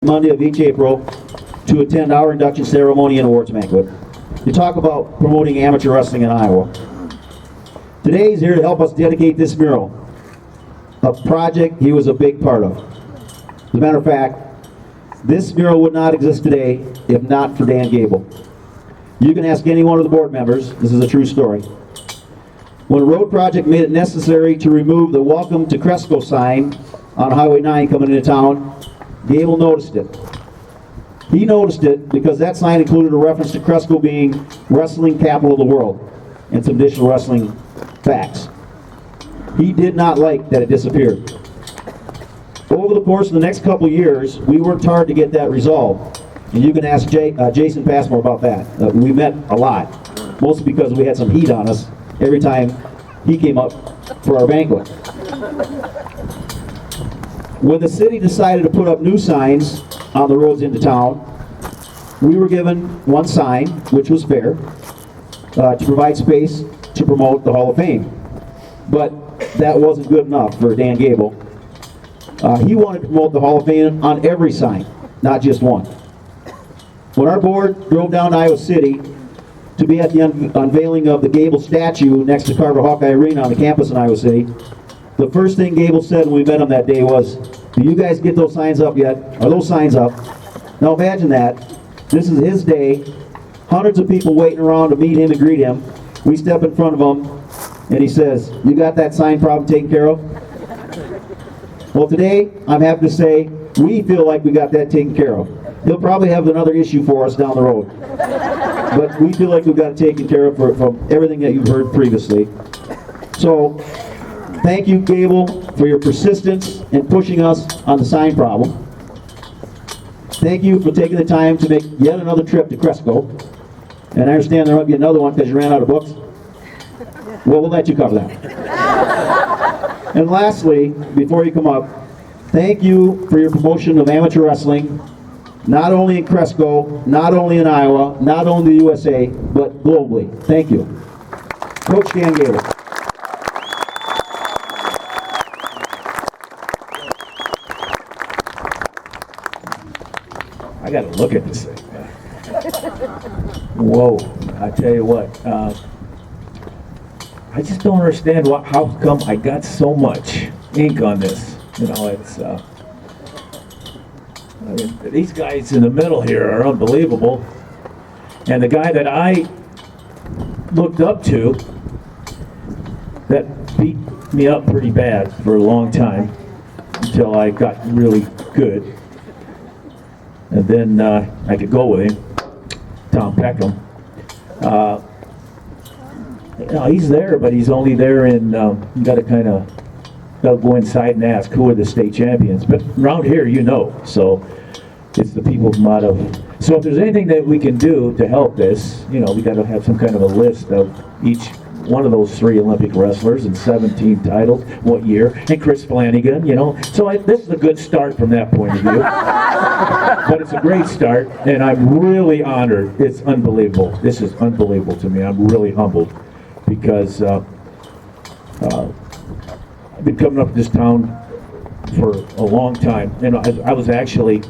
Monday of each April to attend our induction ceremony and awards banquet to talk about promoting amateur wrestling in Iowa. Today he's here to help us dedicate this mural, a project he was a big part of. As a matter of fact, this mural would not exist today if not for Dan Gable. You can ask any one of the board members, this is a true story. When a road project made it necessary to remove the Welcome to Cresco sign on Highway 9 coming into town, Gable noticed it. He noticed it because that sign included a reference to Cresco being wrestling capital of the world and some additional wrestling facts. He did not like that it disappeared. Over the course of the next couple years, we worked hard to get that resolved. And you can ask Jason Passmore about that. We met a lot, mostly because we had some heat on us every time he came up for our banquet. When the city decided to put up new signs on the roads into town, we were given one sign, which was fair, to provide space to promote the Hall of Fame. But that wasn't good enough for Dan Gable. He wanted to promote the Hall of Fame on every sign, not just one. When our board drove down to Iowa City to be at the unveiling of the Gable statue next to Carver Hawkeye Arena on the campus in Iowa City, the first thing Gable said when we met him that day was, "Do you guys get those signs up yet? Are those signs up?" Now imagine that. This is his day. Hundreds of people waiting around to meet him and greet him. We step in front of him and he says, "You got that sign problem taken care of?" Well, today I'm happy to say we feel like we got that taken care of. He'll probably have another issue for us down the road. But we feel like we've got it taken care of from everything that you've heard previously. So, thank you, Gable, for your persistence in pushing us on the sign problem. Thank you for taking the time to make yet another trip to Cresco. And I understand there might be another one because you ran out of books. Well, we'll let you cover that. And lastly, before you come up, thank you for your promotion of amateur wrestling, not only in Cresco, not only in Iowa, not only in the USA, but globally. Thank you. Coach Dan Gable. I got to look at this thing. Whoa, I tell you what, I just don't understand how come I got so much ink on this. You know, it's, I mean, these guys in the middle here are unbelievable. And the guy that I looked up to, that beat me up pretty bad for a long time until I got really good. And then I could go with him, Tom Peckham. You know, he's there, but he's only there in, you got to kind of go inside and ask who are the state champions. But around here, you know, so it's the people's motto. So if there's anything that we can do to help this, you know, we got to have some kind of a list of each one of those 3 Olympic wrestlers and 17 titles, what year, and Chris Flanagan, you know. So this is a good start from that point of view. But it's a great start, and I'm really honored. It's unbelievable. This is unbelievable to me. I'm really humbled because I've been coming up to this town for a long time. And I was actually,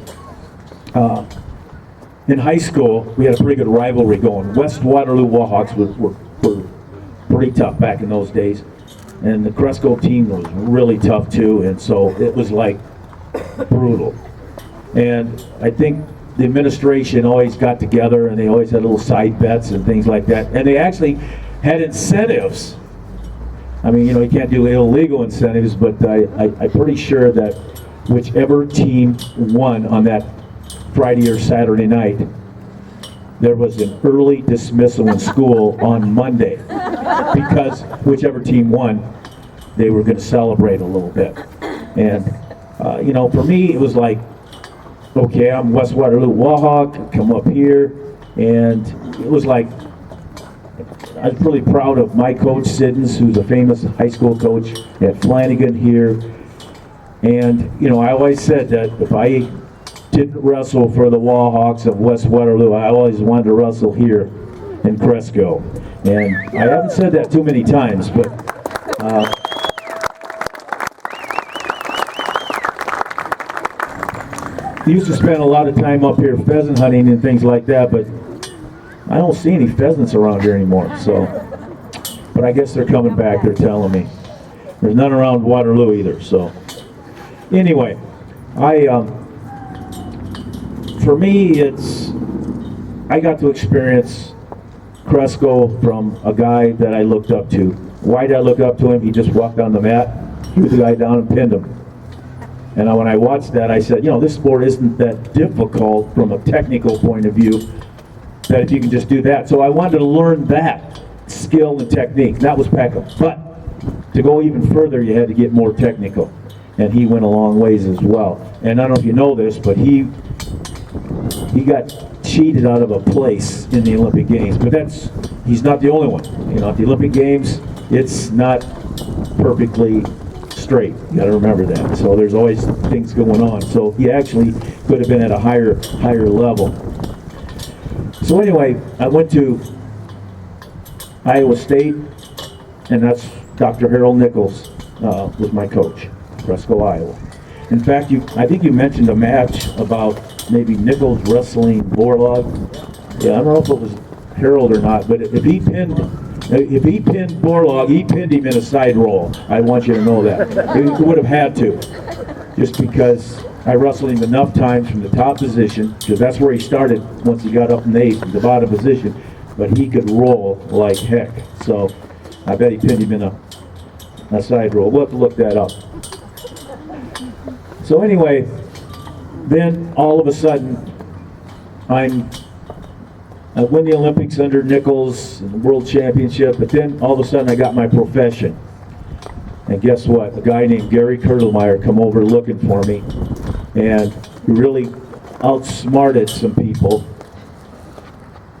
in high school, we had a pretty good rivalry going. West Waterloo Warhawks were pretty tough back in those days. And the Cresco team was really tough too, and so it was like brutal. And I think the administration always got together and they always had little side bets and things like that. And they actually had incentives. I mean, you know, you can't do illegal incentives, but I'm pretty sure that whichever team won on that Friday or Saturday night, there was an early dismissal in school on Monday because whichever team won, they were going to celebrate a little bit. And, you know, for me, it was like, okay, I'm West Waterloo Warhawk, come up here, and it was like, I was really proud of my coach, Siddons, who's a famous high school coach, at Flanagan here. And, you know, I always said that if I didn't wrestle for the Warhawks of West Waterloo, I always wanted to wrestle here in Cresco. And I haven't said that too many times, but used to spend a lot of time up here pheasant hunting and things like that, but I don't see any pheasants around here anymore. So, but I guess they're coming back. They're telling me there's none around Waterloo either. So, anyway, for me, I got to experience Cresco from a guy that I looked up to. Why did I look up to him? He just walked on the mat, threw the guy down and pinned him. And when I watched that, I said, this sport isn't that difficult from a technical point of view, that if you can just do that. So I wanted to learn that skill and technique. That was Peckham. But to go even further, you had to get more technical. And he went a long ways as well. And I don't know if you know this, but he got cheated out of a place in the Olympic Games. But he's not the only one. At the Olympic Games, it's not perfectly straight. You got to remember that. So there's always things going on. So he actually could have been at a higher level. So anyway, I went to Iowa State, and that's Dr. Harold Nichols was my coach, Cresco, Iowa. In fact, I think you mentioned a match about maybe Nichols wrestling Borlaug. Yeah, I don't know if it was Harold or not, but if he pinned Borlaug, he pinned him in a side roll. I want you to know that. He would have had to, just because I wrestled him enough times from the top position, because that's where he started once he got up in the 8th, the bottom position, but he could roll like heck. So I bet he pinned him in a side roll. We'll have to look that up. So anyway, then all of a sudden, I win the Olympics under Nichols, and the World Championship, but then all of a sudden I got my profession. And guess what? A guy named Gary Kurtelmeyer come over looking for me, and he really outsmarted some people,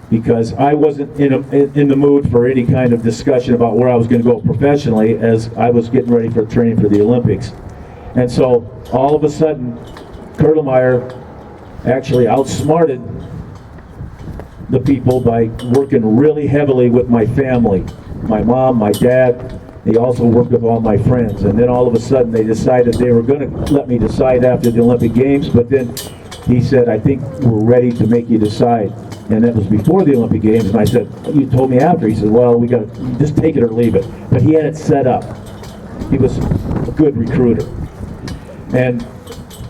because I wasn't in the mood for any kind of discussion about where I was going to go professionally, as I was getting ready for training for the Olympics. And so all of a sudden, Kurtelmeyer actually outsmarted the people by working really heavily with my family, my mom, my dad. He also worked with all my friends. And then all of a sudden they decided they were going to let me decide after the Olympic Games, but then he said, I think we're ready to make you decide. And that was before the Olympic Games. And I said, you told me after. He said, well, we got to just take it or leave it. But he had it set up. He was a good recruiter. And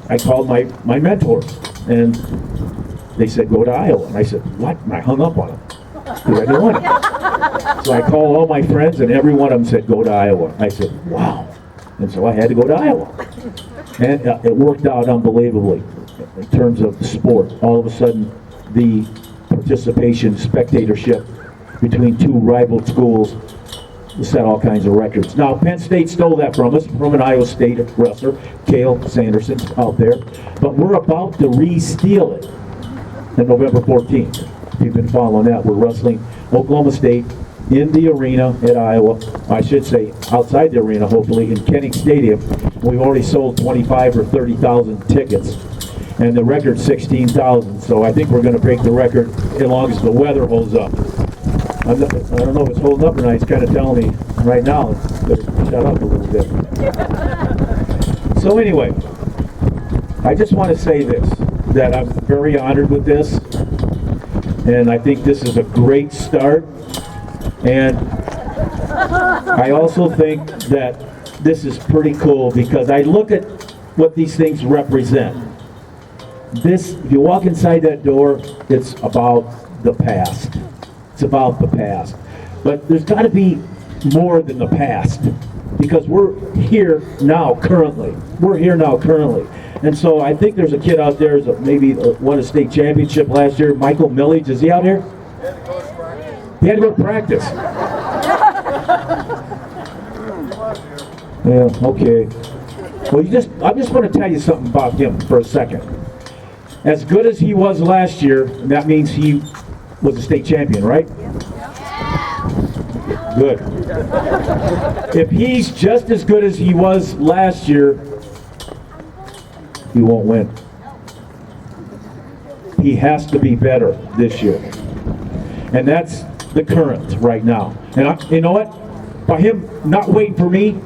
I called my mentors, and they said, go to Iowa. And I said, what? And I hung up on them, because I didn't want it. So I called all my friends, and every one of them said, go to Iowa. I said, wow. And so I had to go to Iowa. And it worked out unbelievably in terms of the sport. All of a sudden, the participation, spectatorship between two rival schools set all kinds of records. Now, Penn State stole that from us, from an Iowa State wrestler, Cale Sanderson, out there. But we're about to re-steal it on November 14th. If you've been following that, we're wrestling Oklahoma State in the arena at Iowa. I should say outside the arena, hopefully, in Kenning Stadium. We've already sold 25 or 30,000 tickets, and the record's 16,000. So I think we're going to break the record as long as the weather holds up. I don't know if it's holding up or not. He's kind of telling me right now, better shut up a little bit. So anyway, I just want to say this, that I'm very honored with this, and I think this is a great start. And I also think that this is pretty cool, because I look at what these things represent. This, if you walk inside that door, it's about the past. It's about the past. But there's got to be more than the past, because we're here now currently. We're here now currently. And so I think there's a kid out there that maybe won a state championship last year, Michael Millage. Is he out here? He had to go to practice. Yeah, okay. Well, I just want to tell you something about him for a second. As good as he was last year, that means he was a state champion, right? Good. If he's just as good as he was last year, he won't win. He has to be better this year. And that's the current right now. And you know what? By him not waiting for me,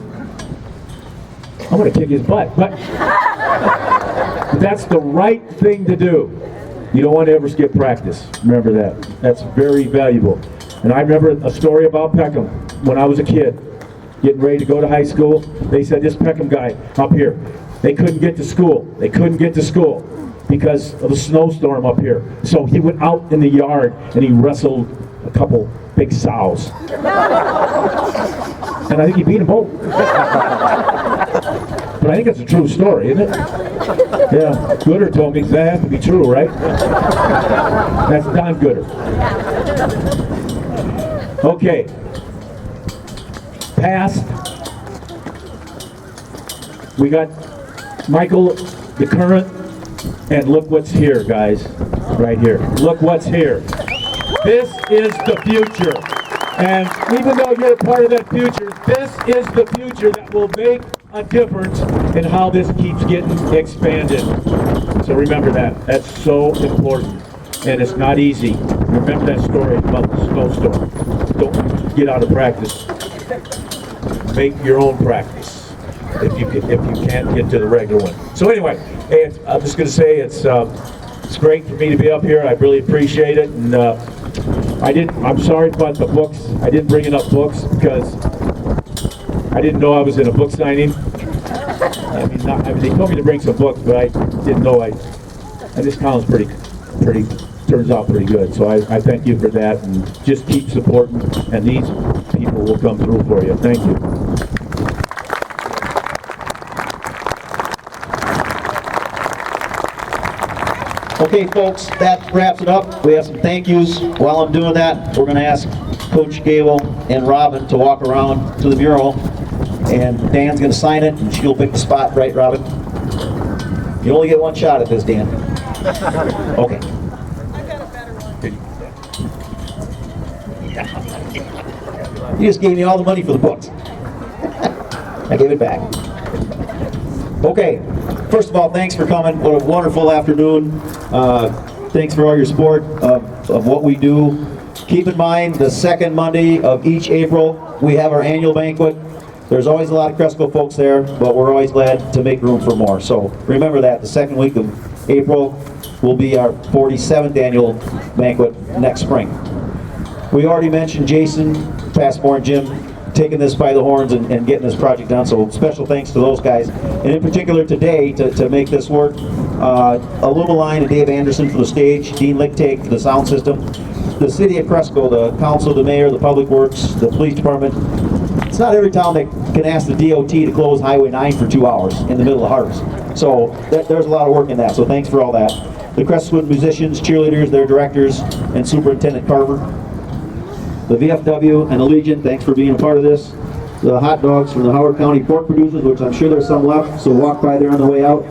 I'm going to kick his butt. But That's the right thing to do. You don't want to ever skip practice. Remember that. That's very valuable. And I remember a story about Peckham when I was a kid, getting ready to go to high school. They said, this Peckham guy up here, they couldn't get to school. They couldn't get to school because of a snowstorm up here. So he went out in the yard and he wrestled a couple big sows. And I think he beat them both. But I think it's a true story, isn't it? Yeah, Gooder told me that has to be true, right? That's Don Gooder. Okay. Past. We got Michael, the current, and look what's here, guys. Right here. Look what's here. This is the future. And even though you're a part of that future, this is the future that will make a difference in how this keeps getting expanded. So remember that. That's so important. And it's not easy. Remember that story about the snowstorm. Don't get out of practice. Make your own practice if you can't get to the regular one. So anyway, I'm just going to say it's great for me to be up here. I really appreciate it. And I'm sorry about the books. I didn't bring enough books because I didn't know I was in a book signing. They told me to bring some books, but I didn't know. And this town's turns out pretty good. So I thank you for that, and just keep supporting, and these people will come through for you. Thank you. Okay, folks, that wraps it up. We have some thank yous. While I'm doing that, we're going to ask Coach Gable and Robin to walk around to the mural, and Dan's going to sign it, and she'll pick the spot, right, Robin? You only get one shot at this, Dan. Okay. I've got a better one. You just gave me all the money for the books. I gave it back. Okay, first of all, thanks for coming. What a wonderful afternoon. Thanks for all your support of what we do. Keep in mind, the second Monday of each April, we have our annual banquet. There's always a lot of Cresco folks there, but we're always glad to make room for more. So remember that, the second week of April will be our 47th annual banquet next spring. We already mentioned Jason, Passmore, and Jim taking this by the horns and getting this project done, so special thanks to those guys. And in particular today, to make this work, Illumaline and Dave Anderson for the stage, Dean Lichtig for the sound system, the city of Cresco, the council, the mayor, the public works, the police department. It's not every town that can ask the DOT to close Highway 9 for 2 hours in the middle of harvest. So there's a lot of work in that, so thanks for all that. The Crestwood musicians, cheerleaders, their directors, and Superintendent Carver. The VFW and the Legion, thanks for being a part of this. The hot dogs from the Howard County pork producers, which I'm sure there's some left, so walk by there on the way out.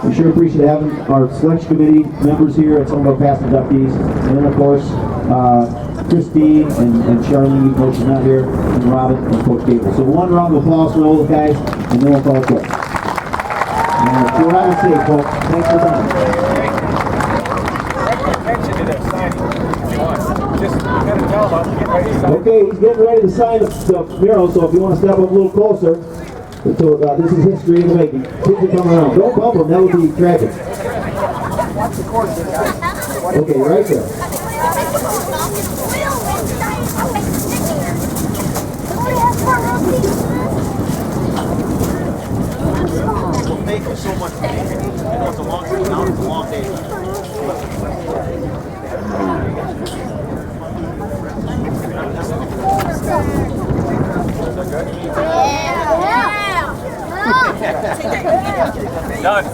We sure appreciate having our selection committee members here and some of our past inductees. And then, of course, Christine and Charlene, though she's not here, and Robin and Coach Gable. So one round of applause for all those guys, and then we'll call it quits. And we're out of safe, folks. Thanks for coming. Okay, he's getting ready to sign the mural, so if you want to step up a little closer, this is history in the making. Kids are coming around. Don't bump them, that would be tragic. Okay, right there. Thank you so much for being here. I know it's a long trip down, it's a long day. Yeah. Done.